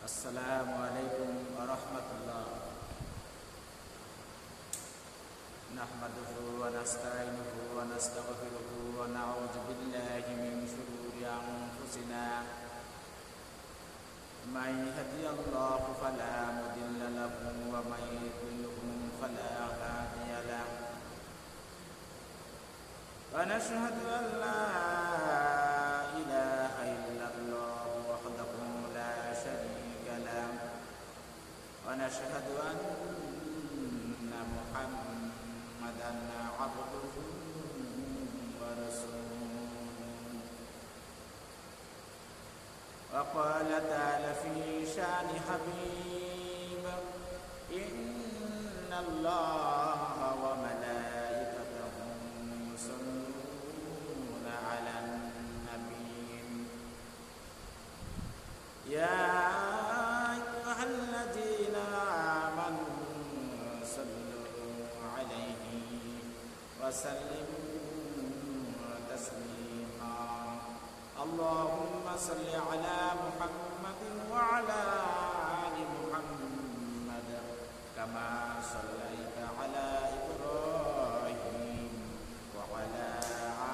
আসসালামু আলাইকুম ওয়া রাহমাতুল্লাহ। নাহমাদুহু ওয়া নাস্তাঈনুহু ওয়া নাস্তাগফিরুহু ওয়া নাউযু বিল্লাহি মিন শুরুরি আনফুসিনা। মান ইয়াহদিহিল্লাহু ফালা মুদিল্লা লাহু ওয়া মান ইউদ্লিলহু ফালা হাদিয়া লাহু। ওয়া নাশহাদু আন লা ইলাহা ইল্লাল্লাহু ওয়াহদাহু লা শারীকা লাহু ওয়া নাশহাদু আন্না মুহাম্মাদান আবদুহু ওয়া রাসূলুহু। ওয়া ক্বালা তাআলা ফী শানি হাবিব ইন্নাল্লাহা ওয়া মালাইকাতাহু ইউসাল্লুনা আলান নাবিয়্য ইয়া আইয়ুহাল্লাযীনা আমানু সাল্লু আলাইহি ওয়া সাল্লিমু তাসলিমা। আল্লাহুম্মা সাল্লি আলা মুহাম্মাদিন ওয়া আলা আলি মুহাম্মাদ কামা সাল্লাইতা আলা ইব্রাহিম ওয়া আলা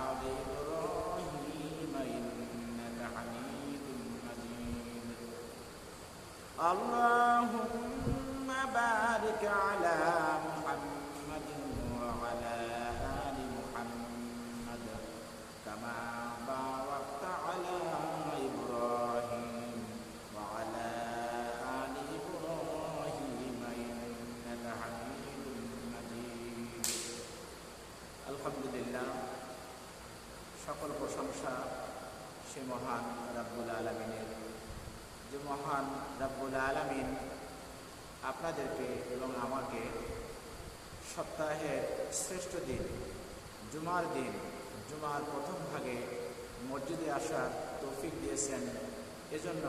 আলি ইব্রাহিম ইন্নাকা হামিদুম মাজিদ। আল্লাহুম্মা বারিক আলা মুহাম্মাদিন ওয়া আলা আলি মুহাম্মাদ কামা বারাকতা আলা ইব্রাহিম ওয়া আলা আলি ইব্রাহিম ইন্নাকা হামিদুম মাজিদ। আলহামদুলিল্লাহ, সকল প্রশংসা সে মহান রাব্বুল আলামিনের, যে মহান রাব্বুল আলামিন আপনাদেরকে এবং আমাকে সপ্তাহের শ্রেষ্ঠ দিন জুমার দিন, জুমার প্রথম ভাগে মসজিদে আসার তৌফিক দিয়েছেন। এজন্য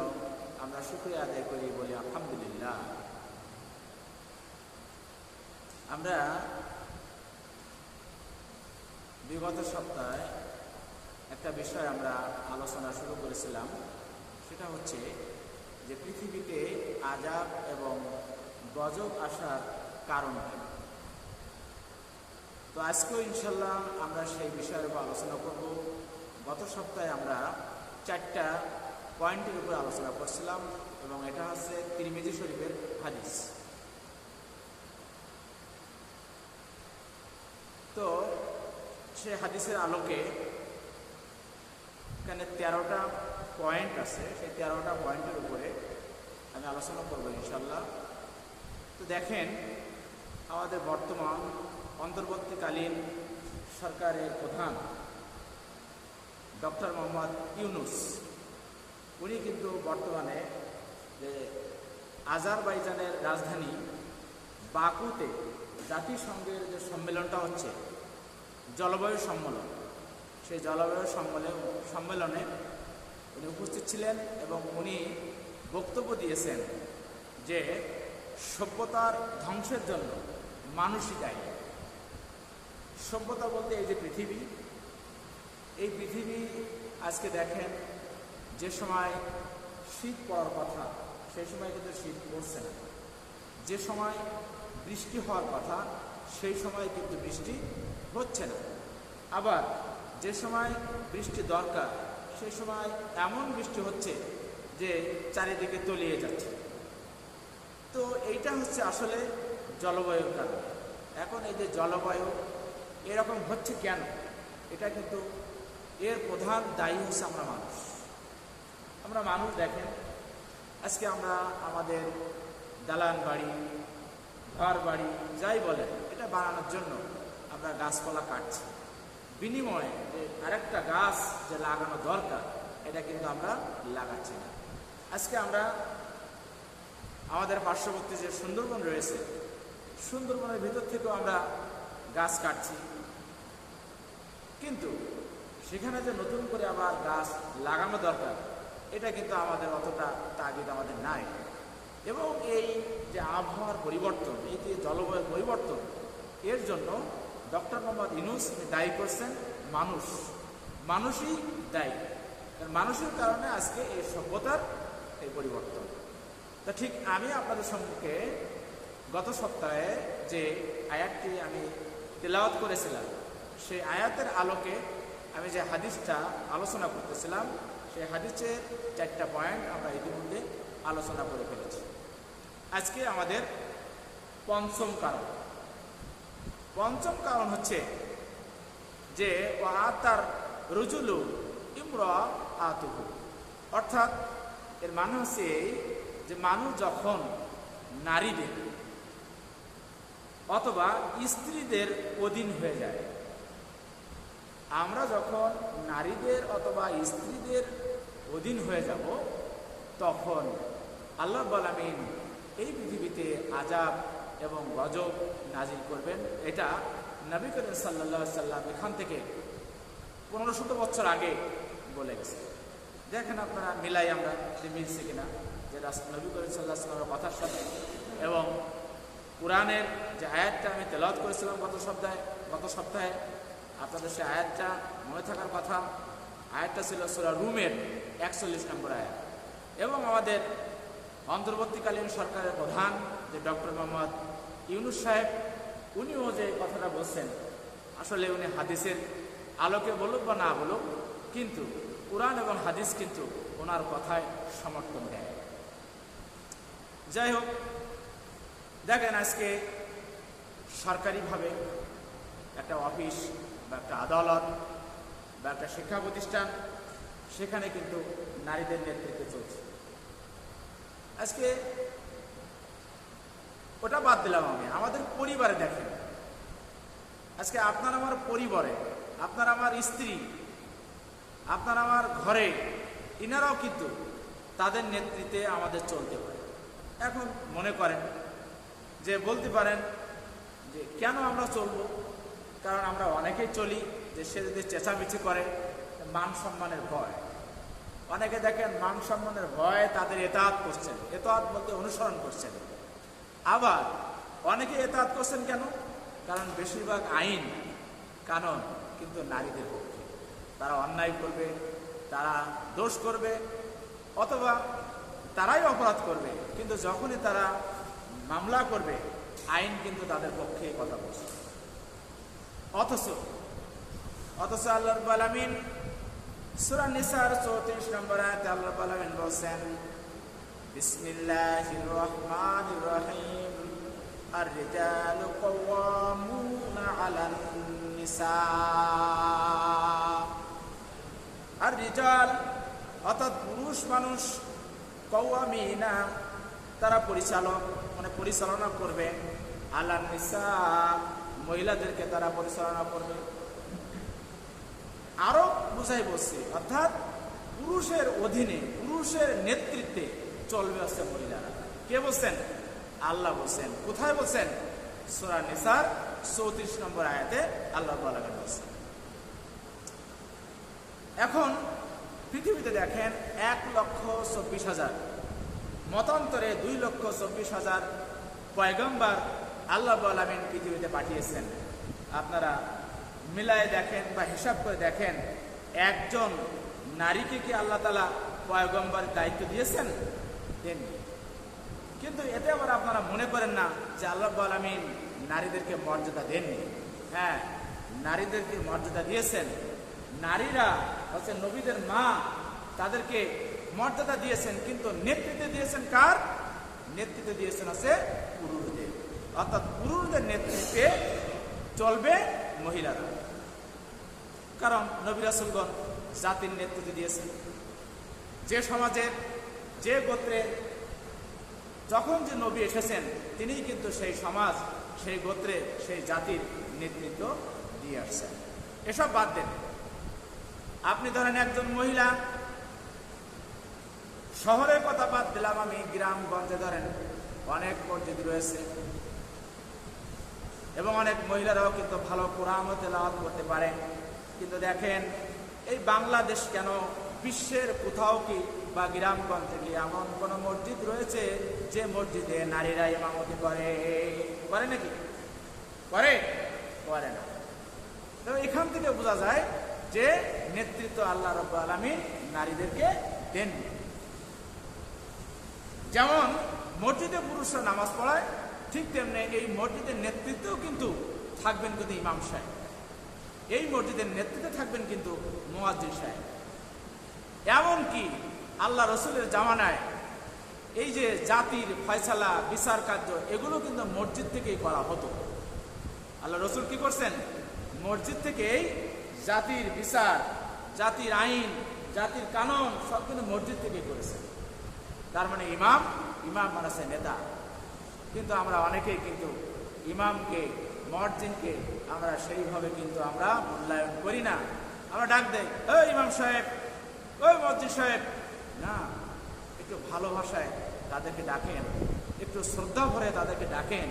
আমরা শুকরিয়া আদায় করি, বলি আলহামদুলিল্লাহ। আমরা বিগত সপ্তাহে একটা বিষয় আমরা আলোচনা শুরু করেছিলাম, সেটা হচ্ছে যে পৃথিবীতে আযাব এবং গজব আসার কারণ কি। তো আজকেও ইনশাল্লাহ আমরা সেই বিষয়ের উপর আলোচনা করব। গত সপ্তাহে আমরা 4টা পয়েন্টের উপর আলোচনা করছিলাম এবং এটা হচ্ছে তিরমিজি শরীফের হাদিস। তো সে হাদিসের আলোকে এখানে 13টা পয়েন্ট আছে, সেই 13টা পয়েন্টের উপরে আমি আলোচনা করব ইনশাল্লাহ। তো দেখেন, আমাদের বর্তমান অন্তর্বর্তীকালীন সরকারের প্রধান ডক্টর মোহাম্মদ ইউনূস, উনি কিন্তু বর্তমানে যে আজারবাইজানের রাজধানী বাকুতে জাতিসংঘের যে সম্মেলনটা হচ্ছে, জলবায়ু সম্মেলন, সেই জলবায়ু সম্মেলনে উনি উপস্থিত ছিলেন এবং উনি বক্তব্য দিয়েছেন যে সভ্যতার ধ্বংসের জন্য মানুষই দায়ী। সভ্যতা বলতে এই যে পৃথিবী, এই পৃথিবী আজকে দেখেন, যে সময় শীত পড়ার কথা সেই সময় কিন্তু শীত পড়ছে না, যে সময় বৃষ্টি হওয়ার কথা সেই সময় কিন্তু বৃষ্টি হচ্ছে না, আবার যে সময় বৃষ্টি দরকার সেই সময় এমন বৃষ্টি হচ্ছে যে চারিদিকে তলিয়ে যাচ্ছে। তো এইটা হচ্ছে আসলে জলবায়ুর কারণে। এখন এই যে জলবায়ু এরকম হচ্ছে কেন, এটা কিন্তু এর প্রধান দায়ী হচ্ছে আমরা মানুষ। আমরা মানুষ দেখেন, আজকে আমরা আমাদের দালান বাড়ি, ঘর বাড়ি যাই বলেন, এটা বানানোর জন্য আমরা গাছপালা কাটছি, বিনিময়ে যে আরেকটা গাছ যে লাগানো দরকার এটা কিন্তু আমরা লাগাচ্ছি না। আজকে আমরা আমাদের পার্শ্ববর্তী যে সুন্দরবন রয়েছে, সুন্দরবনের ভিতর থেকেও আমরা গাছ কাটছি, কিন্তু সেখানে যে নতুন করে আবার গাছ লাগানো দরকার এটা কিন্তু আমাদের অতটা তাগিদ আমাদের নাই। এবং এই যে আবহাওয়ার পরিবর্তন, এই যে জলবায়ুর পরিবর্তন, এর জন্য ডক্টর মোহাম্মদ ইউনূস দায়ী করছেন মানুষই দায়ী। মানুষের কারণে আজকে এই সভ্যতার এই পরিবর্তন। তো ঠিক আমি আপনাদের সম্মুখে গত সপ্তাহে যে আয়াতটি আমি তেলাওয়াত করেছিলাম, সেই আয়াতের আলোকে আমি যে হাদিসটা আলোচনা করতেছিলাম, সেই হাদিসের 4টা পয়েন্ট আমরা ইতিমধ্যে আলোচনা করে ফেলেছি। আজকে আমাদের পঞ্চম কারণ হচ্ছে যে আতার রুজুলু ইমরা আতুহু, অর্থাৎ এর মানে হচ্ছে যে মানুষ যখন নারীদের অথবা স্ত্রীদের অধীন হয়ে যায়, আমরা যখন নারীদের অথবা স্ত্রীদের অধীন হয়ে যাব, তখন আল্লাহ রাব্বুল আলামিন এই পৃথিবীতে আযাব এবং গজব নাজিল করবেন। এটা নবী করিম সাল্লাল্লাহু আলাইহি সাল্লাম এখান থেকে 1500 বছর আগে বলে গেছে। দেখেন আপনারা মিলাই আমরা যে মিলছে কিনা, যে নবী করিম সাল্লাল্লাহু আলাইহি সাল্লামের কথার সাথে এবং কোরআনের যে আয়াতটা আমি তেলাওয়াত করেছিলাম গত সপ্তাহে আপনাদের সে আয়াতটা মনে থাকার কথা। আয়াতটা ছিল সূরা রুমের 41 নম্বর আয়াত। এবং আমাদের অন্তর্বর্তীকালীন সরকারের প্রধান যে ডক্টর মোহাম্মদ ইউনূস সাহেব, উনিও যে কথাটা বলছেন, আসলে উনি হাদিসের আলোকে বলুক বা না বলুক, কিন্তু কোরআন এবং হাদিস কিন্তু ওনার কথায় সমর্থন দেয়। যাই হোক, দেখেন আজকে সরকারিভাবে একটা অফিস বা একটা আদালত বা একটা শিক্ষা প্রতিষ্ঠান, সেখানে কিন্তু নারীদের নেতৃত্বে চলছে। আজকে ওটা বাদ দিলাম, আমি আমাদের পরিবারে দেখেন, আজকে আপনার আমার পরিবারে, আপনার আমার স্ত্রী, আপনার আমার ঘরে, ইনারাও কিন্তু তাদের নেতৃত্বে আমাদের চলতে পারে। এখন মনে করেন যে বলতে পারেন যে কেন আমরা চলবো, কারণ আমরা অনেকেই চলি যে সে যদি চেঁচামেচি করে মান সম্মানের ভয়। অনেকে দেখেন মান সম্মানের ভয়ে তাদের এতাআত করছেন, এতাআত বলতে অনুসরণ করছেন। আবার অনেকে এতাআত করছেন কেন, কারণ বেশিরভাগ আইন কানুন কিন্তু নারীদের পক্ষে। তারা অন্যায় করবে, তারা দোষ করবে, অথবা তারাই অপরাধ করবে, কিন্তু যখনই তারা মামলা করবে আইন কিন্তু তাদের পক্ষে কথা বলছে। অথচ আল্লাহ রাব্বুল আলামিন সূরা নিসার 34 নম্বর আয়াতে আল্লাহ রাব্বুল আলামিন বলেন, বিসমিল্লাহির রহমানির রহিম, আর-রিজালু কাওয়ামুনা আলান নিসা। আর-রিজাল অর্থাৎ পুরুষ মানুষ, কাওয়ামিনা তারা পরিচালক, মানে পরিচালনা করবে, আলান নিসা মহিলাদেরকে তারা পরিচালনা করবে। আরো বুঝাই বলছি, অর্থাৎ পুরুষের অধীনে, পুরুষের নেতৃত্বে চলবে হচ্ছে মহিলারা। কে বলছেন? আল্লাহ বলছেন। কোথায় বলছেন? সূরা নিসার 34 নম্বর আয়াতে আল্লাহ বলেন। এখন পৃথিবীতে দেখেন 1,24,000, মতান্তরে 2,24,000 পয়গম্বর আল্লাহ রাব্বুল আলামিন পৃথিবীতে পাঠিয়েছেন। আপনারা মিলায় দেখেন বা হিসাব করে দেখেন, একজন নারীকে কি আল্লাহ তাআলা পয়গম্বরের দায়িত্ব দিয়েছেন? দেননি। কিন্তু এতে আবার আপনারা মনে করেন না যে আল্লাহ রাব্বুল আলামিন নারীদেরকে মর্যাদা দেননি। হ্যাঁ, নারীদেরকে মর্যাদা দিয়েছেন। নারীরা হচ্ছে নবীদের মা, তাদেরকে মর্যাদা দিয়েছেন, কিন্তু নেতৃত্বে দিয়েছেন কার? নেতৃত্বে দিয়েছেন হচ্ছে পুরুষদের। অর্থাৎ পুরুষদের নেতৃত্বে চলবে মহিলারা। কারণ নবী রাসূলগণ জাতির নেতৃত্ব দিয়েছেন। যে সমাজের, যে গোত্রে যখন যে নবী এসেছেন, তিনিই কিন্তু সেই সমাজ, সেই গোত্রে, সেই জাতির নেতৃত্ব দিয়ে আসছেন। এসব বাদ দেন। আপনি ধরেন একজন মহিলা, শহরের কথা বাদ দিলাম আমি, গ্রামগঞ্জে ধরেন অনেক মসজিদ রয়েছে এবং অনেক মহিলারাও কিন্তু ভালো কোরআন তেলাওয়াত করতে পারে। কিন্তু দেখেন এই বাংলাদেশ কেন, বিশ্বের কোথাও কি বা গ্রামগঞ্জে কি এমন কোনো মসজিদ রয়েছে যে মসজিদে নারীরা ইমামতি করে? করে নাকি? করে না। তো এখান থেকে বোঝা যায় যে নেতৃত্ব আল্লাহ রাব্বুল আলামিন নারীদেরকে দেন। যেমন মসজিদে পুরুষরা নামাজ পড়ায়, ঠিক তেমনি এই মসজিদের নেতৃত্বেও কিন্তু থাকবেন কিন্তু ইমাম সাহেব, এই মসজিদের নেতৃত্বে থাকবেন কিন্তু মুয়াজ্জিন সাহেব। এমনকি আল্লাহ রসুলের জামানায় এই যে জাতির ফয়সালা, বিচার কার্য, এগুলো কিন্তু মসজিদ থেকেই করা হতো। আল্লাহ রসুল কি করছেন? মসজিদ থেকেই জাতির বিচার, জাতির আইন, জাতির কানুন সব কিন্তু মসজিদ থেকেই করেছেন। তার মানে ইমাম মানে নেতা। কিন্তু আমরা অনেকেই কিন্তু ইমামকে, মুয়াজ্জিনকে আমরা সেইভাবে কিন্তু আমরা মূল্যায়ন করি না। আমরা ডাক দেই, ওই ইমাম সাহেব, ওই মুয়াজ্জিন সাহেব। না, একটু ভালোবাসায় তাদেরকে ডাকেন, একটু শ্রদ্ধা ভরে তাদেরকে ডাকেন।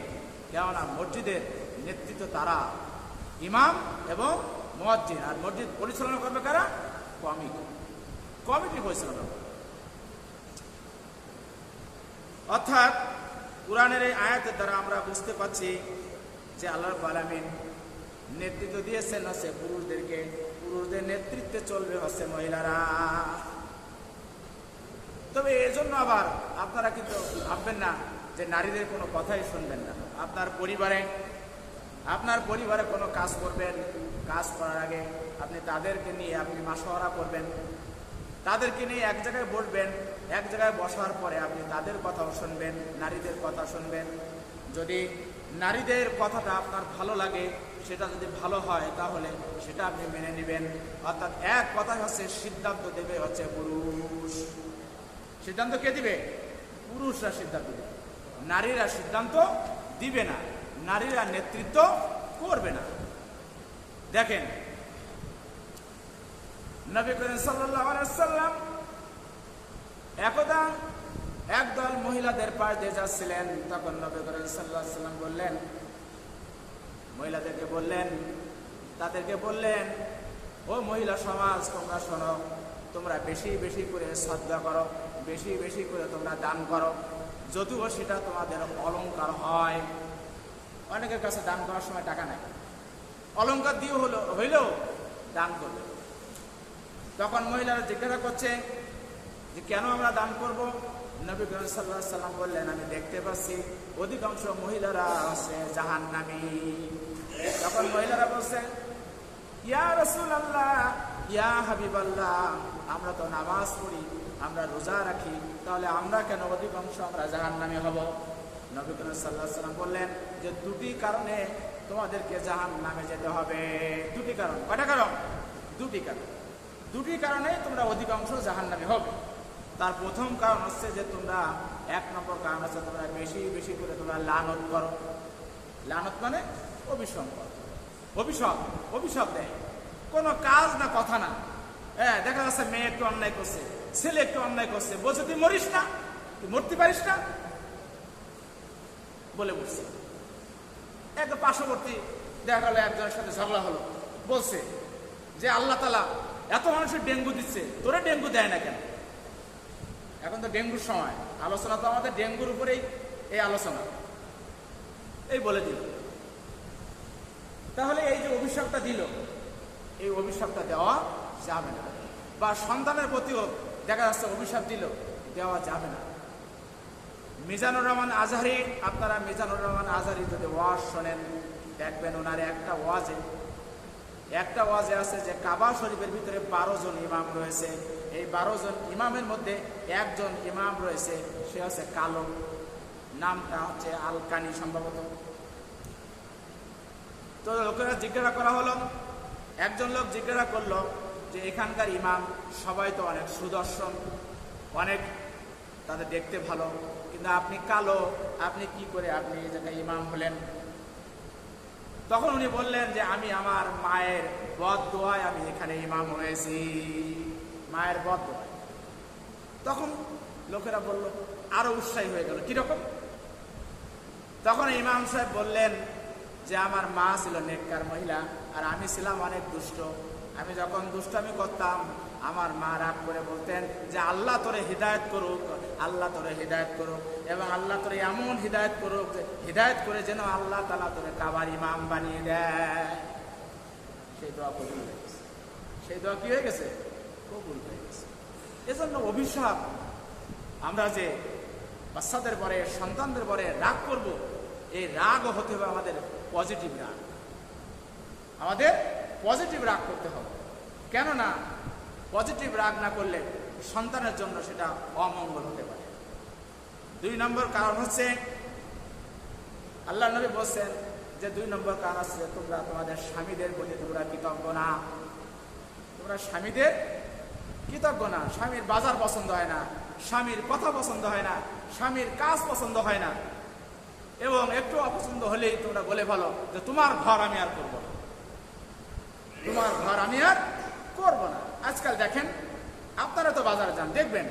কেননা মসজিদের নেতৃত্ব তারা, ইমাম এবং মুয়াজ্জিন। আর মসজিদ পরিচালনা করবে কারা? কমিটি পরিচালনা করবে। অর্থাৎ কুরআনের এই আয়াতের দ্বারা আমরা বুঝতে পারছি যে আল্লাহ রাব্বুল আলামিন নেতৃত্ব দিয়েছেন হচ্ছে পুরুষদেরকে, পুরুষদের নেতৃত্বে চলবে হচ্ছে মহিলারা। তবে এই জন্য আবার আপনারা কিন্তু ভাববেন না যে নারীদের কোনো কথাই শুনবেন না। আপনার পরিবারে কোনো কাজ করবেন, কাজ করার আগে আপনি তাদেরকে নিয়ে আপনি মাশওয়ারা করবেন, তাদেরকে নিয়ে এক জায়গায় বসবেন, এক জায়গায় বসার পরে আপনি তাদের কথাও শুনবেন, নারীদের কথা শুনবেন। যদি নারীদের কথাটা আপনার ভালো লাগে, সেটা যদি ভালো হয় তাহলে সেটা আপনি মেনে নেবেন। অর্থাৎ এক কথাই হচ্ছে সিদ্ধান্ত দেবে হচ্ছে পুরুষ। সিদ্ধান্ত কে দিবে? পুরুষরা সিদ্ধান্ত দিবে, নারীরা সিদ্ধান্ত দিবে না, নারীরা নেতৃত্ব করবে না। দেখেন নবী করিম সাল্লাল্লাহু আলাইহি ওয়াসাল্লাম একদা একদল মহিলাদের পাশ দিয়ে যাচ্ছিলেন। তখন নবী করিম সাল্লাল্লাহু আলাইহি ওয়াসাল্লাম বললেন, মহিলাদেরকে বললেন, তাদেরকে বললেন, ও মহিলা সমাজ, তোমরা শোনো, তোমরা বেশি বেশি করে সাদকা করো, বেশি বেশি করে তোমরা দান করো, যদিও সেটা তোমাদের অলংকার হয়। অনেকের কাছে দান করার সময় টাকা নাই, অলংকার দিয়ে হইলেও দান করবে। তখন মহিলারা জিজ্ঞাসা করছে যে কেন আমরা দান করব? নবী করিম সাল্লাল্লাহু আলাইহি ওয়াসাল্লাম বললেন, আমি দেখতে পাচ্ছি অধিকাংশ মহিলারা আছে জাহান্নামী। তখন মহিলারা বলছে, ইয়া রাসূলুল্লাহ, ইয়া হাবিবাল্লাহ, আমরা তো নামাজ পড়ি, আমরা রোজা রাখি, তাহলে আমরা কেন অধিকাংশ আমরা জাহান্নামী হব? নবী করিম সাল্লাল্লাহু আলাইহি ওয়াসাল্লাম বললেন যে দুটি কারণে তোমাদেরকে জাহান্নামে যেতে হবে। দুটি কারণ। কয়টা কারণ? দুটি কারণ। দুটি কারণে তোমরা অধিকাংশ জাহান্নামী হবে। তার প্রথম কারণ হচ্ছে যে তোমরা, এক নম্বর কারণ হচ্ছে তোমরা বেশি বেশি করে তোমরা লানত করো। লানত মানে অভিশাপ দেয়, কোনো কাজ না, কথা না। হ্যাঁ, দেখা যাচ্ছে মেয়ে একটু অন্যায় করছে, ছেলে একটু অন্যায় করছে, বলছে তুই মরিস না, তুই মরতে পারিস না বলে বলছে। একদম পার্শ্ববর্তী দেখা গেল একজনের সাথে ঝগড়া হলো, বলছে যে আল্লাহ তাআলা এত মানুষের ডেঙ্গু দিচ্ছে, তোরা ডেঙ্গু দেয় না কেন? এখন তো ডেঙ্গুর সময়, আলোচনা তো আমাদের ডেঙ্গুর উপরেই এই আলোচনা, এই বলে দিল। তাহলে এই যে অভিশাপটা দিল, এই অভিশাপটা দেওয়া যাবে না। বা সন্তানের প্রতিও দেখা যাচ্ছে অভিশাপ দিল, দেওয়া যাবে না। মিজানুর রহমান আজহারি, আপনারা মিজানুর রহমান আজহারি যদি ওয়াজ শোনেন, দেখবেন ওনার একটা ওয়াজে আছে যে কাবা শরীফের ভিতরে 12 জন ইমাম রয়েছে। এই 12 জন ইমামের মধ্যে একজন ইমাম রয়েছে, সে হচ্ছে কালো, নামটা হচ্ছে আলকানি সম্ভবত। তো লোকেরা জিজ্ঞাসা করা হলো, একজন লোক জিজ্ঞাসা করলো যে এখানকার ইমাম সবাই তো অনেক সুদর্শন, অনেক তাদের দেখতে ভালো, কিন্তু আপনি কালো, আপনি কি করে আপনি এই জায়গায় ইমাম হলেন? তখন উনি বললেন যে আমি আমার মায়ের বদদোয়ায় আমি এখানে ইমাম হয়েছি, মায়ের বদদোয়ায়। তখন লোকেরা বলল, আরো উৎসাহী হয়ে গেল, কিরকম? তখন ইমাম সাহেব বললেন যে আমার মা ছিল নেককার মহিলা, আর আমি ছিলাম অনেক দুষ্ট। আমি যখন দুষ্টামি করতাম, আমার মা রাগ করে বলতেন যে আল্লাহ তোরে হিদায়ত করুক, আল্লাহ তোরে হিদায়ত করুক, এবং আল্লাহ তোরে এমন হিদায়ত করুক যে হিদায়ত করে যেন আল্লাহ তাআলা তোরে কাবার ইমাম বানিয়ে দেয়। সেই দোয়া কবুল হয়ে গেছে। সেই দোয়া কি হয়ে গেছে? কবুল হয়ে গেছে। এজন্য অভিশাপ আমরা যে বাচ্চাদের পরে, সন্তানদের পরে রাগ করব, এই রাগও হতে হবে আমাদের পজিটিভ রাগ। আমাদের পজিটিভ রাগ করতে হবে, কেননা পজিটিভ রাগ না করলে সন্তানের জন্য সেটা অমঙ্গল হতে পারে। 2 নম্বর কারণ হচ্ছে, আল্লাহ নবী বলছেন যে 2 নম্বর কারণ হচ্ছে তোমরা তোমাদের স্বামীদের প্রতি তোমরা কৃতজ্ঞ না। তোমরা স্বামীদের কৃতজ্ঞ না। স্বামীর বাজার পছন্দ হয় না, স্বামীর কথা পছন্দ হয় না, স্বামীর কাজ পছন্দ হয় না, এবং একটু অপছন্দ হলেই তোমরা বলে ভালো যে তোমার ঘর আমি আর করব না, তোমার ঘর আমি আর করব না। আজকাল দেখেন, আপনারা তো বাজারে যান, দেখবেন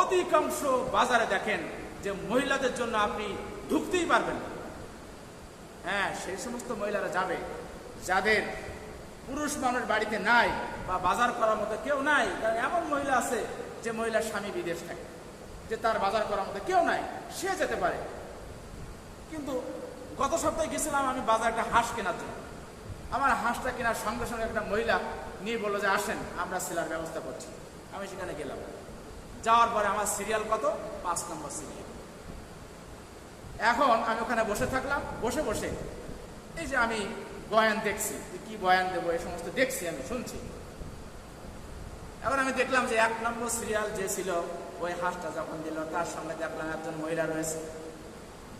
অধিকাংশ বাজারে দেখেন যে মহিলাদের জন্য আপনি ঢুকতেই পারবেন না। হ্যাঁ, সেই সমস্ত মহিলারা যাবে যাদের পুরুষ মানুষ বাড়িতে নাই বা বাজার করার মতো কেউ নাই। কারণ এমন মহিলা আছে যে মহিলার স্বামী বিদেশ থাকে, যে তার বাজার করার মতো কেউ নাই, সে যেতে পারে। কিন্তু গত সপ্তাহে গেছিলাম আমি বাজারে একটা হাঁস কেনার জন্য। আমার হাঁসটা কেনার সঙ্গে সঙ্গে একটা মহিলা নিয়ে বললো যে আসেন আমরা সেলার ব্যবস্থা করছি। আমি সেখানে গেলাম, যাওয়ার পরে আমার সিরিয়াল কত, 5 নম্বর সিরিয়াল। এখন আমি ওখানে বসে থাকলাম, বসে বসে এই যে আমি বয়ান দেখছি, কি বয়ান দেবো এই সমস্ত দেখছি, আমি শুনছি। এবার আমি দেখলাম যে 1 নম্বর সিরিয়াল যে ছিল, ওই হাঁসটা যখন দিল তার সঙ্গে দেখলাম একজন মহিলা রয়েছে।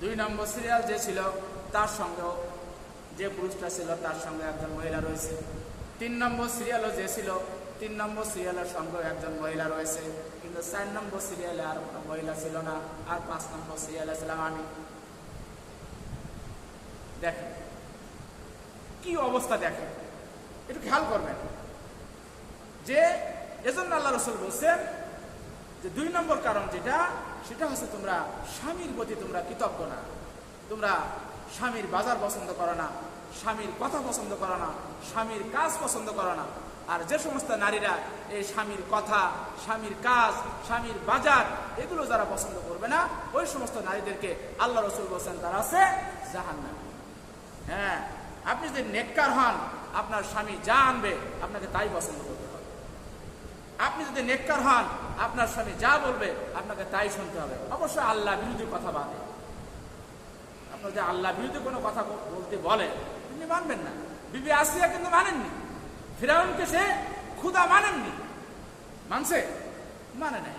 2 নম্বর সিরিয়াল যে ছিল তার সঙ্গেও যে পুরুষটা ছিল তার সঙ্গে একজন মহিলা রয়েছে। 3 নম্বর সিরিয়ালও যে ছিল 3 নম্বর সিরিয়ালের সঙ্গেও একজন মহিলা রয়েছে। কিন্তু 4 নম্বর সিরিয়ালে আর কোনো মহিলা ছিল না, আর 5 নম্বর সিরিয়ালে ছিলাম আমি। দেখেন কি অবস্থা, দেখেন একটু খেয়াল করবেন যে এজন্য আল্লাহ রাসূল বলছেন যে 2 নম্বর কারণ যেটা, সেটা হচ্ছে তোমরা স্বামীর প্রতি তোমরা কৃতজ্ঞ না। তোমরা স্বামীর বাজার পছন্দ করো না, স্বামীর কথা পছন্দ করো না, স্বামীর কাজ পছন্দ করো না। আর যে সমস্ত নারীরা এই স্বামীর কথা, স্বামীর কাজ, স্বামীর বাজার এগুলো যারা পছন্দ করবে না, ওই সমস্ত নারীদেরকে আল্লাহ রাসূল বলছেন তারা আছে জাহান্নামে। হ্যাঁ, আপনি যদি নেককার হন, আপনার স্বামী যা আনবে আপনাকে তাই পছন্দ করতে হবে। আপনি যদি নেককার হন, আপনার স্বামী যা বলবে আপনাকে তাই শুনতে হবে। অবশ্যই আল্লাহ বিরোধী কথা বাদে। আপনার যে আল্লাহ বিরোধী কোনো কথা বলতে বলে আপনি মানবেন না। বিবি আসিয়া কিন্তু মানেননি, ফিরাউনকে সে খুদা মানেননি, মানছে? মানে নাই।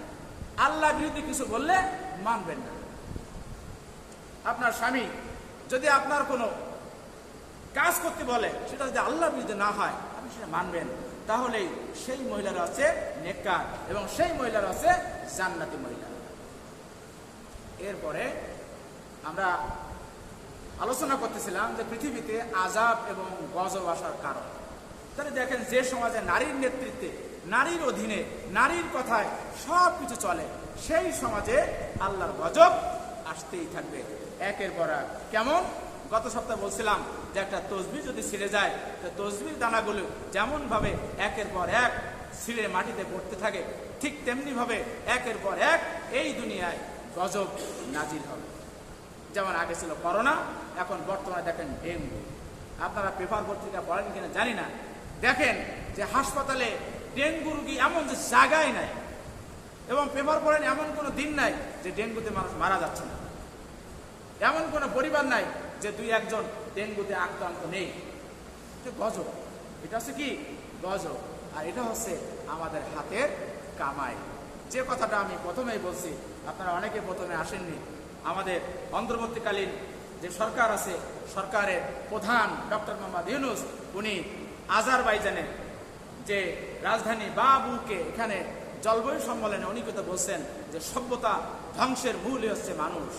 আল্লাহ বিরোধী কিছু বললে মানবেন না। আপনার স্বামী যদি আপনার কোনো কাজ করতে বলে, সেটা যদি আল্লাহ বিরুদ্ধে না হয় আপনি সেটা মানবেন, তাহলেই সেই মহিলারা আছে নেককার এবং সেই মহিলারা আছে জান্নাতি মহিলা। এরপরে আমরা আলোচনা করতেছিলাম যে পৃথিবীতে আযাব এবং গজব আসার কারণ। তাহলে দেখেন, যে সমাজে নারীর নেতৃত্বে, নারীর অধীনে, নারীর কথায় সব কিছু চলে, সেই সমাজে আল্লাহর গজব আসতেই থাকবে একের পর এক। কেমন? গত সপ্তাহে বলছিলাম যে একটা তসবিহ যদি ছিঁড়ে যায়, তো তসবির দানাগুলো যেমন ভাবে একের পর এক ছিঁড়ে মাটিতে পড়তে থাকে, ঠিক তেমনি ভাবে একের পর এক এই দুনিয়ায় গজব নাজিল হবে। যেমন আগে ছিল করোনা, এখন বর্তমানে দেখেন ডেঙ্গু। আপনারা পেপার পত্রিকা পড়েন কিনা জানি না, দেখেন যে হাসপাতালে ডেঙ্গু রোগী এমন যে জায়গায় নাই, এবং পেপার পড়েন এমন কোনো দিন নাই যে ডেঙ্গুতে মানুষ মারা যাচ্ছে না। এমন কোনো পরিবার নাই যে 2-1 ডেঙ্গুতে আক্রান্ত নেই। গজব, এটা হচ্ছে কি? গজব। আর এটা হচ্ছে আমাদের হাতের কামাই। যে কথাটা আমি প্রথমেই বলছি, আপনারা অনেকে প্রথমে আসেননি। আমাদের অন্তর্বর্তীকালীন যে সরকার আছে, সরকারের প্রধান ডক্টর মোহাম্মদ ইউনূস, উনি আজারবাইজানের যে রাজধানী বাকুকে এখানে জলবায়ু সম্মেলনে উনি কথা বলছেন যে সভ্যতা ধ্বংসের মূলই হচ্ছে মানুষ।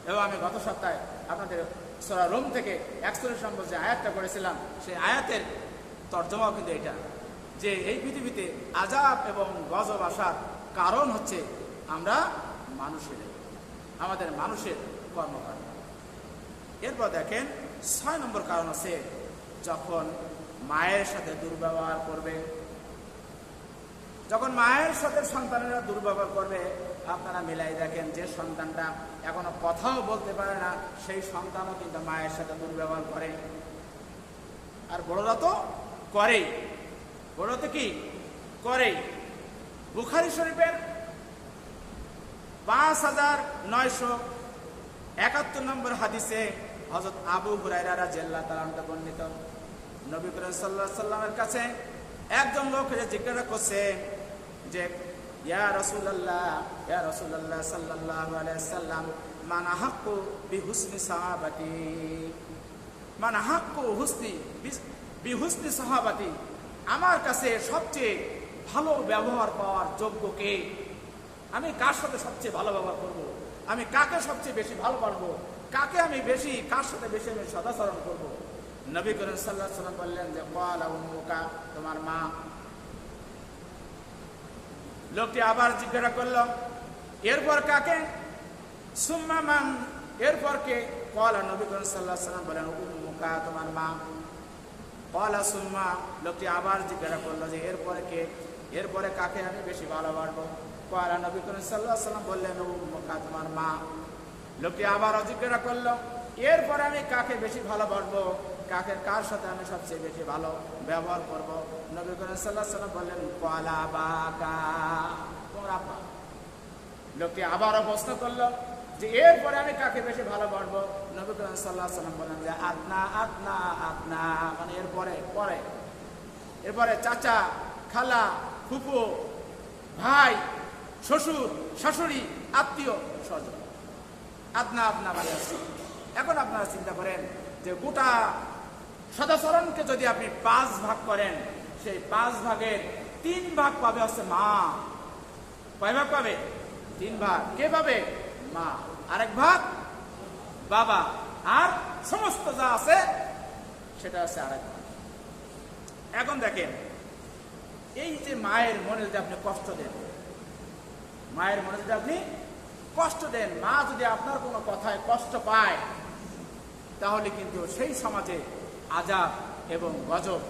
এবং আমি গত সপ্তাহে আপনাদের সূরা রুম থেকে 41 নম্বর যে আয়াতটা করেছিলাম, সেই আয়াতের তর্জমাও কিন্তু এটা, যে এই পৃথিবীতে আযাব এবং গজব আসার কারণ হচ্ছে আমরা মানুষের, আমাদের মানুষের কর্মকাণ্ড। এরপর দেখেন 6 নম্বর কারণ আছে যখন মায়ের সাথে দুর্ব্যবহার করবে। যখন মায়ের সাথে সন্তানেরা দুর্ব্যবহার করবে, আপনারা মিলাই দেখেন যে সন্তানটা এখনো কথাও বলতে পারে না, সেই সন্তানও কিন্তু মায়ের সাথে দুর্ব্যবহার করে। আর বড়রা তো করেই, বড়রা তো কি করেই। বুখারী শরীফের 5971 নম্বর হাদিসে হযরত আবু হুরায়রা রাদিয়াল্লাহু তাআলা আনহু বর্ণিত, নবী করিম সাল্লাল্লাহু আলাইহি সাল্লামের কাছে একজন লোক জিজ্ঞাসা করছে যে ইয়া রাসূলুল্লাহ সাল্লাল্লাহু আলাইহি সাল্লাম, মান আহাক্কু বিহুসনি সাহাবাতি, মান আহাক্কু বিহুসনি সাহাবাতি, আমার কাছে সবচেয়ে ভালো ব্যবহার পাওয়ার যোগ্য কে? আমি কার সাথে সবচেয়ে ভালো ব্যবহার করব? আমি কাকে সবচেয়ে বেশি ভালোবাসবো? কাকে আমি বেশি, কার সাথে বেশি আমি সদাচরণ করব? নবী করিম সাল্লাল্লাহু আলাইহি ওয়াসাল্লাম বললেন যে ক্বালা উম্মুকা, তোমার মা। লোকটি আবার জিজ্ঞাসা করল, এরপর কাকে? সুম্মা মান, এরপর কে? ক্বালা, নবী করিম সাল্লাল্লাহু আলাইহি ওয়াসাল্লাম বলেন উম্মুকা, তোমার মা। ক্বালা সুম্মা, লোকটি আবার জিজ্ঞাসা করলো যে এরপরে কে? এরপরে কাকে আমি বেশি ভালোবাসবো? ক্বালা, নবী করিম সাল্লাল্লাহু আলাইহি ওয়াসাল্লাম বললেন উম্মুকা, তোমার মা। লোকটি আবার জিজ্ঞাসা করলো, এরপরে আমি কাকে বেশি ভালোবাসবো? কার সাথে আমি সবচেয়ে বেশি ভালো ব্যবহার করব? নবী করিম সাল্লাল্লাহু আলাইহি ওয়াসাল্লাম বললেন ক্বালা আবাকা, তোমার আব্বা। লোকটি আবারও প্রশ্ন করলো যে এরপরে আমি কাকে বেশি ভালোবাসবো? নবী করিম সাল্লাল্লাহু আলাইহি ওয়াসাল্লাম বললেন যে আদনা, মানে এরপরে চাচা, খালা, ফুফু, ভাই, শ্বশুর, শাশুড়ি, আত্মীয় স্বজন, আদনা মানে আছে। এখন আপনারা চিন্তা করেন যে গোটা সদাচরণকে যদি আপনি 5 ভাগ করেন, সেই 5 ভাগের 3 ভাগ পাবে হচ্ছে মা। কয় ভাগ পাবে? 3 ভাগ। কে পাবে? মা। আরেক ভাগ বাবা, আর সমস্ত যা আছে সেটা আছে আরেক ভাগ। এখন দেখেন, এই যে মায়ের মনে যদি আপনি কষ্ট দেন, মায়ের মনে যদি আপনি কষ্ট দেন, মা যদি আপনার কোনো কথায় কষ্ট পায়, তাহলে কিন্তু সেই সমাজে আযাব এবং গজব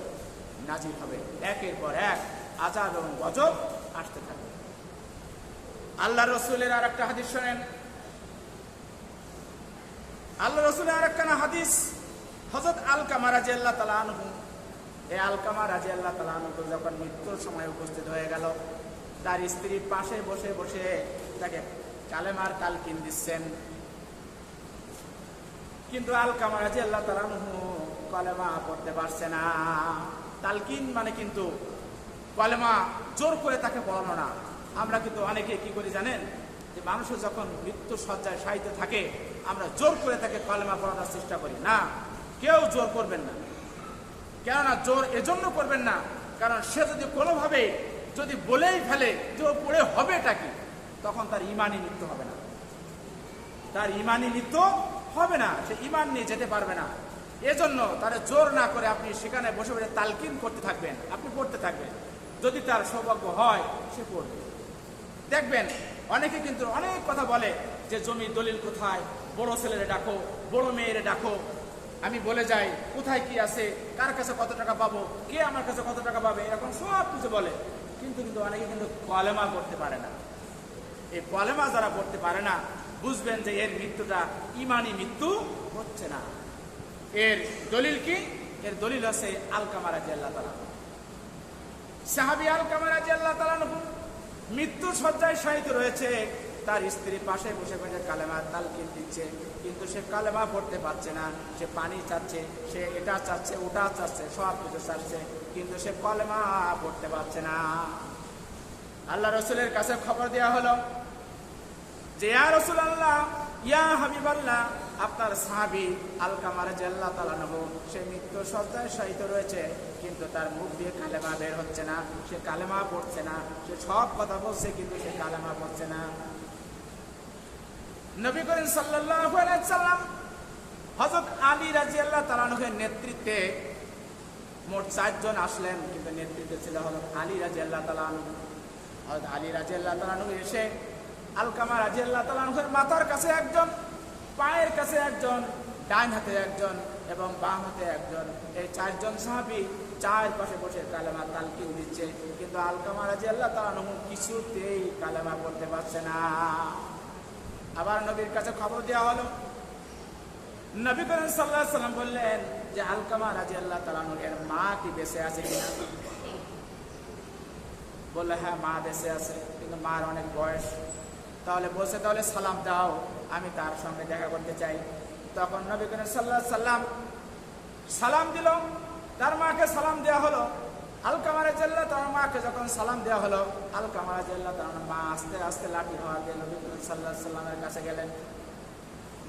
নাজিল হবে। একের পর এক আযাব এবং গজব আসতে থাকবে। আল্লাহ রসুলের আর একটা হাদিস শোনেন। আল্লাহ রসুলের আর একটা হাদিস, হযরত আলকামা রাদিয়াল্লাহু তাআলা আনহু, এই আলকামা রাদিয়াল্লাহু তাআলা আনহু যখন মৃত্যুর সময় উপস্থিত হয়ে গেল, তার স্ত্রী পাশে বসে বসে তাকে কালেমার তালকিন দিচ্ছেন। কিন্তু আলকামা রাদিয়াল্লাহু তাআলা আনহু কালেমা পড়তে পারছে না। তালকিন মানে কিন্তু কালেমা জোর করে তাকে পড়ানো না। আমরা কিন্তু অনেকে কি করি জানেন, যে মানুষের যখন মৃত্যু শয্যায় শায়িত থাকে, আমরা জোর করে তাকে কালেমা পড়ানোর চেষ্টা করি। না, কেউ জোর করবেন না। কেননা জোর এজন্য করবেন না, কারণ সে যদি কোনোভাবে যদি বলেই ফেলে যে ও পড়ে হবেটা কি, তখন তার ইমানি মৃত্যু হবে না। তার ইমানি মৃত্যু হবে না, সে ইমান নিয়ে যেতে পারবে না। এজন্য তারা জোর না করে আপনি সেখানে বসে বসে তালকিন করতে থাকবেন, আপনি পড়তে থাকবেন। যদি তার সৌভাগ্য হয় সে পড়বে। দেখবেন অনেকে কিন্তু অনেক কথা বলে যে জমির দলিল কোথায়, বড় ছেলেরে ডাকো, বড় মেয়েরে ডাকো, আমি বলে যাই কোথায় কি আছে, কার কাছে কত টাকা পাবো, কে আমার কাছে কত টাকা পাবে, এরকম সব কিছু বলে। কিন্তু অনেকে কিন্তু কলেমা করতে পারে না। এই কলেমা যারা করতে পারে না, বুঝবেন যে এর মৃত্যুটা ইমানি মৃত্যু হচ্ছে না। এর দলিল কি? এর দলিল আছে আলকামা রাদিয়াল্লাহু তাআলা। সাহাবী আলকামা রাদিয়াল্লাহু তাআলা মৃত্যুর শয্যায় শায়িত রয়েছে, তার স্ত্রী পাশে বসে বসে কালেমা তালকিন দিচ্ছে, কিন্তু সে কালেমা পড়তে পারছে না। সে পানি চাচ্ছে, সে এটা চাচ্ছে, ওটা চাচ্ছে, সব কিছু চাচ্ছে, কিন্তু সে কালেমা পড়তে পারছে না। আল্লাহ রসুলের কাছে খবর দেওয়া হলো যে ইয়া রাসূলুল্লাহ, ইয়া হাবিবাল্লাহ, আপনার সাহাবী আলকামা রাদিয়াল্লাহু তাআলা আনহু সে মৃত্যু শয্যায় শায়িত রয়েছে, কিন্তু তার মুখ দিয়ে কালেমা বের হচ্ছে না, সে কালেমা পড়ছে না। সে সব কথা বলছে কিন্তু সে কালেমা পড়ছে না। নবী করিম সাল্লাল্লাহু আলাইহি ওয়াসাল্লাম হযরত আলী রাদিয়াল্লাহু তাআলা আনহুর নেতৃত্বে মোট 4 জন আসলেন, কিন্তু নেতৃত্বে ছিল হযরত আলী রাদিয়াল্লাহু তাআলা আনহু। হযরত আলী রাদিয়াল্লাহু তাআলা আনহু এসে আলকামা রাদিয়াল্লাহু তাআলা আনহুর মাথার কাছে একজন, পায়ের কাছে একজন, ডান হাতে একজন এবং বাম হাতে একজন, এই 4 জন সাহাবী চারপাশে বসে কালেমা তালকিন দিচ্ছে, কিন্তু আলকামা রাদিয়াল্লাহু তাআলা আনহু কিছুতেই কালেমা পড়তে পারছে না। আবার নবীর কাছে খবর দেওয়া হলো। নবী করিম সাল্লাল্লাহু আলাইহি ওয়াসাল্লাম বললেন যে আলকামা রাদিয়াল্লাহু তাআলা এর মা কি বেঁচে আছে কিনা? বললে হ্যাঁ, মা বেঁচে আছে, কিন্তু মার অনেক বয়স, তাহলে বলছে তাহলে সালাম দাও, আমি তার সঙ্গে দেখা করতে চাই। তখন নবী করিম সাল্লাল্লাহু আলাইহি সাল্লাম সালাম দিল, তার মাকে সালাম দেওয়া হলো। আলকামা রাদিয়াল্লাহু তার মাকে যখন সালাম দেওয়া হলো, আলকামা রাদিয়াল্লাহু তার মা আস্তে আস্তে লাঠি হাওয়া দিয়ে নবী করিম সাল্লাল্লাহু আলাইহি সাল্লামের কাছে গেলেন।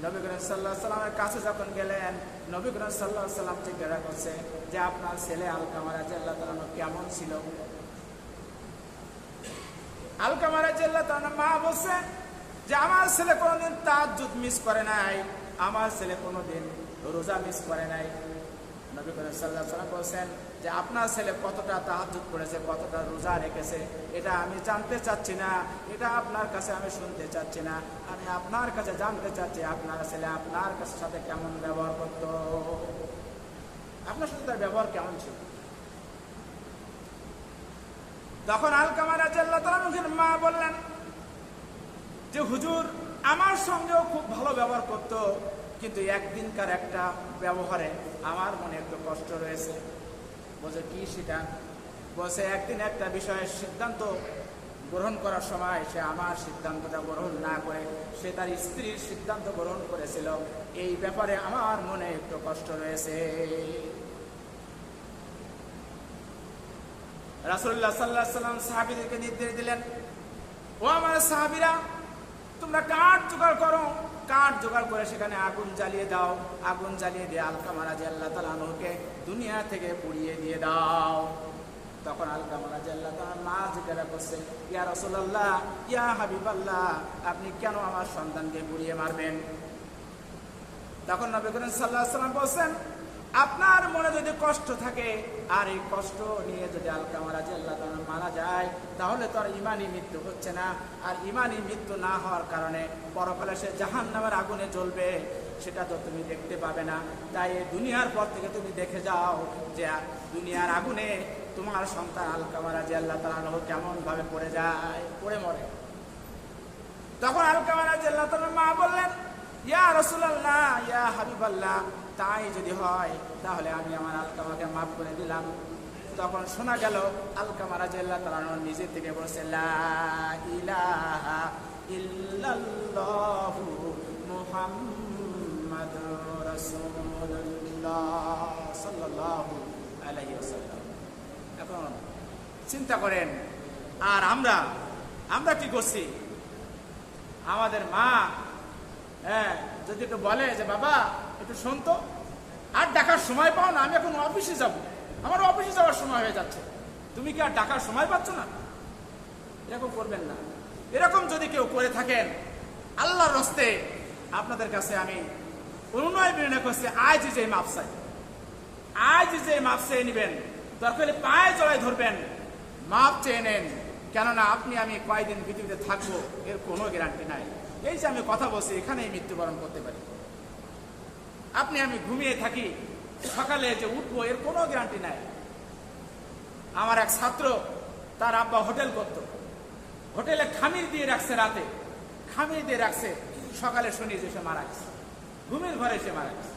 নবী করিম সাল্লাল্লাহু আলাইহি সাল্লামের কাছে যখন গেলেন, নবী করিম সাল্লাল্লাহু আলাইহি সাল্লাম জিজ্ঞাসা করছে যে আপনার ছেলে আলকামা রাদিয়াল্লাহু তাআলা কেমন ছিল? আলকামা রাদিয়াল্লাহু তাআলা মা বলছে যে আমার ছেলে কোনোদিন তাহাজ্জুদ মিস করে নাই, আমার ছেলে কোনোদিন রোজা মিস করে নাই। নবী করিম সাল্লাল্লাহু আলাইহি সাল্লাম বলছেন যে আপনার ছেলে কতটা তাহাজ্জুদ করেছে, কতটা রোজা রেখেছে, এটা আমি জানতে চাচ্ছি না, এটা আপনার কাছে আমি শুনতে চাচ্ছি না, আমি আপনার কাছে জানতে চাচ্ছি আপনার ছেলে আপনার কাছে সাথে কেমন ব্যবহার করত, আপনার সাথে তার ব্যবহার কেমন ছিল। তখন আলকামা রাদিয়াল্লাহু তাআলার মা বললেন যে হুজুর আমার সঙ্গেও খুব ভালো ব্যবহার করত, কিন্তু একদিনকার একটা ব্যবহারে আমার মনে একটু কষ্ট রয়েছে। বলছে কি সেটা? বলছে একদিন একটা বিষয়ের সিদ্ধান্ত গ্রহণ করার সময় সে আমার সিদ্ধান্তটা গ্রহণ না করে সে তার স্ত্রীর সিদ্ধান্ত গ্রহণ করেছিল, এই ব্যাপারে আমার মনে একটু কষ্ট রয়েছে। রাসূলুল্লাহ সাল্লাল্লাহু আলাইহি ওয়াসাল্লাম সাহাবীদেরকে নির্দেশ দিলেন, ও আমার সাহাবীরা, তোমরা কাঠ জোগাড় করো, কাঠ জোগাড় করে সেখানে আগুন জ্বালিয়ে দাও, আগুন জ্বালিয়ে দিয়ে আলকামা রাদিয়াল্লাহু তাআলা আনহুকে দুনিয়া থেকে পুড়িয়ে দিয়ে দাও। তখন আলকামা রাদিয়াল্লাহু তাআলা মা জিজ্ঞাসা করছে, ইয়া রাসূলুল্লাহ, ইয়া হাবিবাল্লাহ, আপনি কেন আমার সন্তানকে পুড়িয়ে মারবেন? তখন নবী করিম সাল্লাল্লাহু আলাইহি ওয়াসাল্লাম বলছেন, আপনার মনে যদি কষ্ট থাকে আর এই কষ্ট নিয়ে যদি আলকামা রাদিয়াল্লাহু তাআলা মারা যায়, তাহলে তো আর ঈমানি মৃত্যু হচ্ছে না, আর ঈমানি মৃত্যু না হওয়ার কারণে পরকালে সে জাহান্নামের আগুনে জ্বলবে, সেটা তো তুমি দেখতে পাবে না। তাই দুনিয়ার পর থেকে তুমি দেখে যাও যে দুনিয়ার আগুনে তোমার সন্তান আলকামা রাদিয়াল্লাহু তাআলা কেমন ভাবে পড়ে যায়, পড়ে মরে। তখন আলকামা রাদিয়াল্লাহু তাআলা মা বললেন, ইয়া রাসূলুল্লাহ, ইয়া হাবিবাল্লাহ, তাই যদি হয় তাহলে আমি আমার আলকামাকে মাফ করে দিলাম। তখন শোনা গেল আলকামা রাদিয়াল্লাহু তাআলা নিজে থেকে বলছে, লা ইলাহা ইল্লাল্লাহু মুহাম্মাদুর রাসূলুল্লাহ সাল্লাল্লাহু আলাইহি ওয়াসাল্লাম। এখন চিন্তা করেন, আর আমরা কি করছি? আমাদের মা যদি একটু বলে যে বাবা একটু শোন তো, আর ডাকার সময় পাও না, আমি এখন অফিসে যাব, আমার অফিসে যাওয়ার সময় হয়ে যাচ্ছে, তুমি কি আর ডাকার সময় পাচ্ছ না? এরকম করবেন না। এরকম যদি কেউ করে থাকেন, আল্লাহর রাস্তে আপনাদের কাছে আমি অনুনয় বিনয় করছি, আজ যে মাপ চাই, আজ যে মাপ চেয়ে নেবেন, দরকার হলে পায়ে জড়াই ধরবেন, মাপ চেয়ে নেন। কেননা আপনি আমি কয়দিন পৃথিবীতে থাকবো এর কোনো গ্যারান্টি নাই। এই যে আমি কথা বলছি, এখানেই মৃত্যুবরণ করতে পারি। আপনি আমি ঘুমিয়ে থাকি, সকালে যে উঠবো এর কোনো গ্যারান্টি নাই। আমার এক ছাত্র, তার আব্বা হোটেল করত, হোটেলে খামির দিয়ে রাখছে, রাতে খামির দিয়ে রাখছে, সকালে শুনি যে সে মারা গেছে, ঘুমের ঘরে সে মারা গেছে।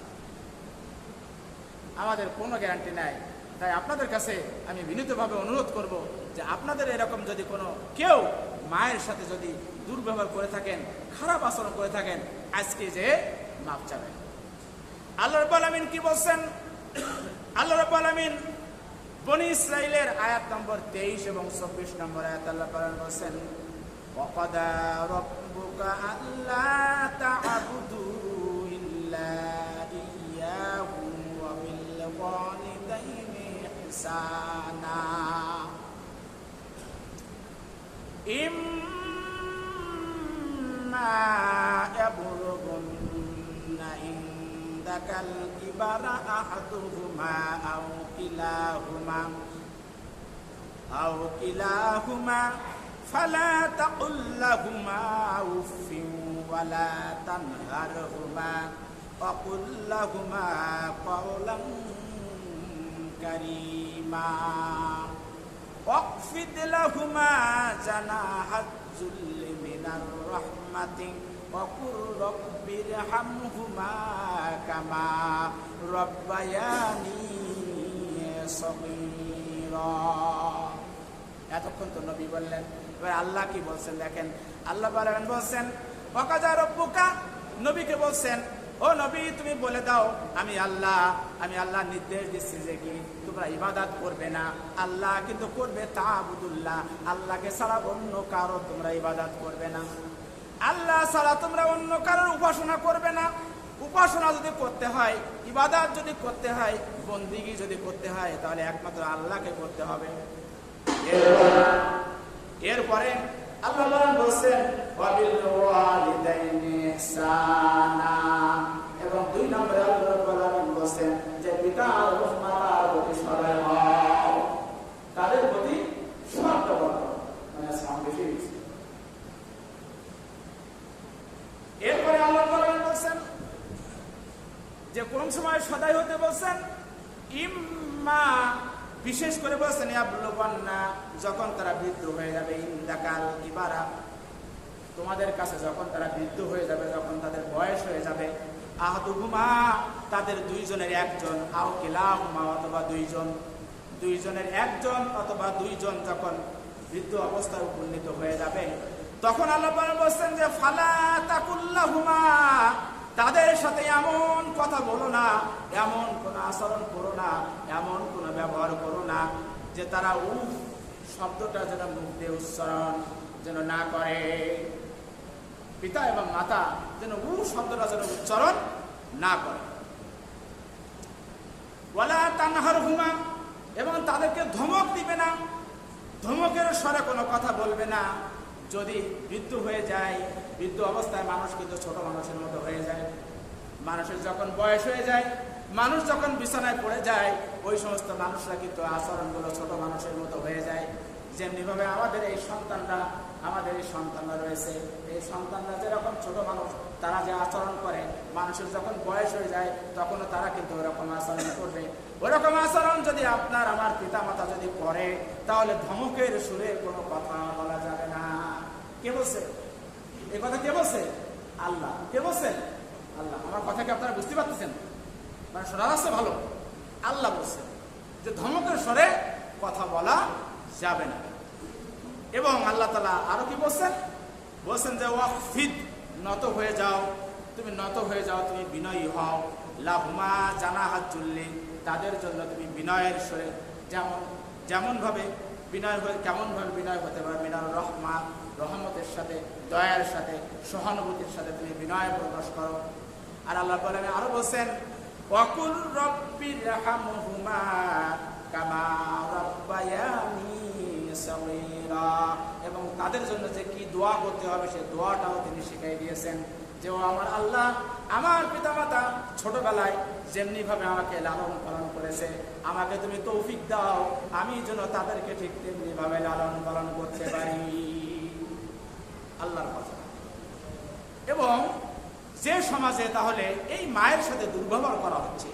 আমাদের কোনো গ্যারান্টি নাই। তাই আপনাদের কাছে আমি বিনীতভাবে অনুরোধ করব যে আপনাদের এরকম যদি কোনো কেউ মায়ের সাথে যদি দুর্ব্যবহার করে থাকেন, খারাপ আচরণ করে থাকেন, আজকে যে মাপ চাবেন। আল্লাহ রাব্বুল আলামিন কি বলছেন? আল্লাহ রাব্বুল আলামিন বনি ইসরাইলের আয়াত নম্বর 23 এবং 24 নম্বর আয়াত আল্লাহ পাক বলছেন, ওয়াকাদা রাব্বুকা আল্লা তা'বুদু ইল্লা ইয়্যাহু ওয়া বিল ওয়ালিদাইনি ইহসানা ইম্মা ইয়াবলুগুন্না ইনদাকাল কিবারা আহাদুহুমা আও কিলাহুমা ফালা তাকুল লাহুমা উফিন ওয়ালা তানহারহুমা ওয়াকুল লাহুমা কাওলান কারীমা ওয়াকফিদ লাহুমা জানাহাজ যুল্লি মিনার রাহমাতি ওয়াকুর রব্বিরহামহুমা কামা রব্বায়ানি সগীরা। এতক্ষণ তো নবী বললেন এবার আল্লাহ কি বলছেন দেখেন, আল্লাহ বলছেন ওয়াকাযা রাব্বুকা, নবীকে বলছেন ও নবী তুমি বলে দাও আমি আল্লাহ নির্দেশ দিচ্ছি যে কি তোমরা ইবাদত করবে না, আল্লাহ কিন্তু করবে তা'বুদুল্লাহ, আল্লাহকে ছাড়া অন্য কারো তোমরা ইবাদত করবে না, আল্লাহ ছাড়া তোমরা অন্য কারোর উপাসনা করবে না। উপাসনা যদি করতে হয়, ইবাদত যদি করতে হয়, বন্দিগি যদি করতে হয়, তাহলে একমাত্র আল্লাহকে করতে হবে। এরপরে আল্লাহ বলছেন ওয়াবিল ওয়ালিদাইনি ইহসানা, এবং 2 নম্বরে আল্লাহ বলছেন যে পিতা এবং মাতার প্রতি সদয় হও, তাদের প্রতি সদয় হও, মানে বেশি। এরপরে আল্লাহ বলছেন যে কোন সময় সদয় হতে বলছেন, ইম্মা, বিশেষ করে বলছেন ইয়াবলুগান্না, যখন তারা বৃদ্ধ হয়ে যাবে, ইন্দাকাল ইবারা, তোমাদের কাছে যখন তারা বৃদ্ধ হয়ে যাবে, যখন তাদের বয়স হয়ে যাবে, আহাদুহুমা, তাদের 2 জনের একজন, আও কিলাহুমা, অথবা 2 জনের একজন অথবা 2 জন যখন বৃদ্ধ অবস্থায় উপনীত হয়ে যাবে, তখন আল্লাহ বলছেন যে ফালা তাকুল্লাহুমা, তাদের সাথে এমন কথা বলো না, এমন কোন আচরণ করো না, এমন কোন ব্যবহার করো না যে তারা শব্দটা যেন মুখ দিয়ে উচ্চারণ যেন না করে, পিতা এবং মাতা যেন শব্দটা যেন উচ্চারণ না করে। ওয়ালা তানহারহুমা, এবং তাদেরকে ধমক দিবে না, ধমকের স্বরে কোনো কথা বলবে না। যদি বৃদ্ধ হয়ে যায়, বৃদ্ধ অবস্থায় মানুষ কিন্তু ছোট মানুষের মতো হয়ে যায়, মানুষের যখন বয়স হয়ে যায়, মানুষ যখন বিছানায় পড়ে যায়, ওই সমস্ত মানুষরা কিন্তু আচরণগুলো ছোট মানুষের মতো হয়ে যায়। যেমনিভাবে আমাদের এই সন্তানরা রয়েছে, এই সন্তানরা যেরকম ছোট মানুষ, তারা যে আচরণ করে, মানুষের যখন বয়স হয়ে যায় তখনও তারা কিন্তু ওরকম আচরণ করবে। ওরকম আচরণ যদি আপনার আমার পিতা মাতা যদি করে, তাহলে ধমকের সুরে কোনো কথা বলা যাবে না। কে বলছে এই কথা? কে বলছে? আল্লাহ। কে বলছেন? আল্লাহ। আমার কথা কি আপনারা বুঝতে পারতেছেন? মানে শোনা যাচ্ছে ভালো? আল্লাহ বলছেন যে ধমকের স্বরে কথা বলা যাবে না। এবং আল্লাহ তাআলা আরো কি বলছেন? বলছেন যে ওয়াকফিদ, নত হয়ে যাও, তুমি নত হয়ে যাও, তুমি বিনয়ী হও। লাহুমা জানাহাত জুল্লি, তাদের জন্য তুমি বিনয়ের স্বরে, যেমন ভাবে বিনয় হয়ে, কেমন ভাবে বিনয় হতে পারে, মিনার রহমা, রহমতের সাথে, দয়ার সাথে, সহানুভূতির সাথে তুমি বিনয় প্রকাশ করো। আর আল্লাহ বলেন, আরো বলছেন ওয়াকুল রব্বিরহামহুমা কামা রাব্বায়ানি সগীরা, এবং তাদের জন্য যে কি দোয়া করতে হবে সেই দোয়াটাও তিনি শিখিয়ে দিয়েছেন যে ও আমার আল্লাহ, আমার পিতামাতা ছোটবেলায় যেমনি ভাবে আমাকে লালন পালন করেছে, আমাকে তুমি তৌফিক দাও আমি যেন তাদেরকে ঠিক তেমনি ভাবে লালন পালন করতে পারি। আল্লাহর কথা। এবং যে সমাজে তাহলে এই মায়ের সাথে দুর্ব্যবহার করা হচ্ছে,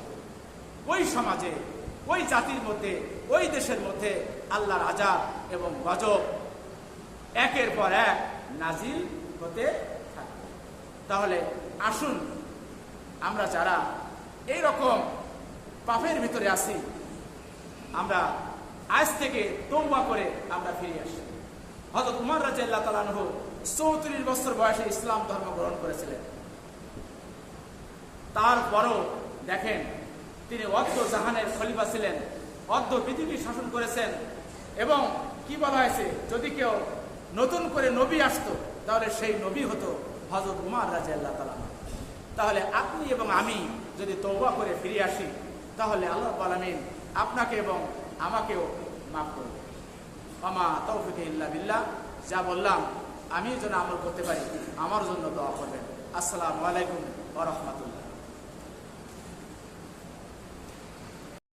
ওই সমাজে, ওই জাতির মধ্যে, ওই দেশের মধ্যে আল্লাহর আযাব এবং গজব একের পর এক নাজিল হতে থাকবে। তাহলে আসুন আমরা যারা এই রকম পাপের ভিতরে আছি, আমরা আজ থেকে তওবা করে আমরা ফিরে আসি। হযরত উমর রাদিয়াল্লাহু তাআলা আনহু 34 বছর বয়সে ইসলাম ধর্ম গ্রহণ করেছিলেন। তারপরও দেখেন তিনি অর্ধ জাহানের খলিফা ছিলেন, অর্ধ পৃথিবী শাসন করেছেন। এবং কি বলা হয়েছে, যদি কেউ নতুন করে নবী আসতো তাহলে সেই নবী হতো হযরত উমর রাদিয়াল্লাহু তাআলা। তাহলে আপনি এবং আমি যদি তওবা করে ফিরে আসি, তাহলে আল্লাহ রাব্বুল আলামিন আপনাকে এবং আমাকেও মাফ করবেন। ওমা তাওফীকি ইল্লা বিল্লাহ। যা বললাম আমি যেন আমল করতে পারি, আমার জন্য দোয়া করবেন। আসসালামু আলাইকুম ওয়া রাহমাতুল্লাহ।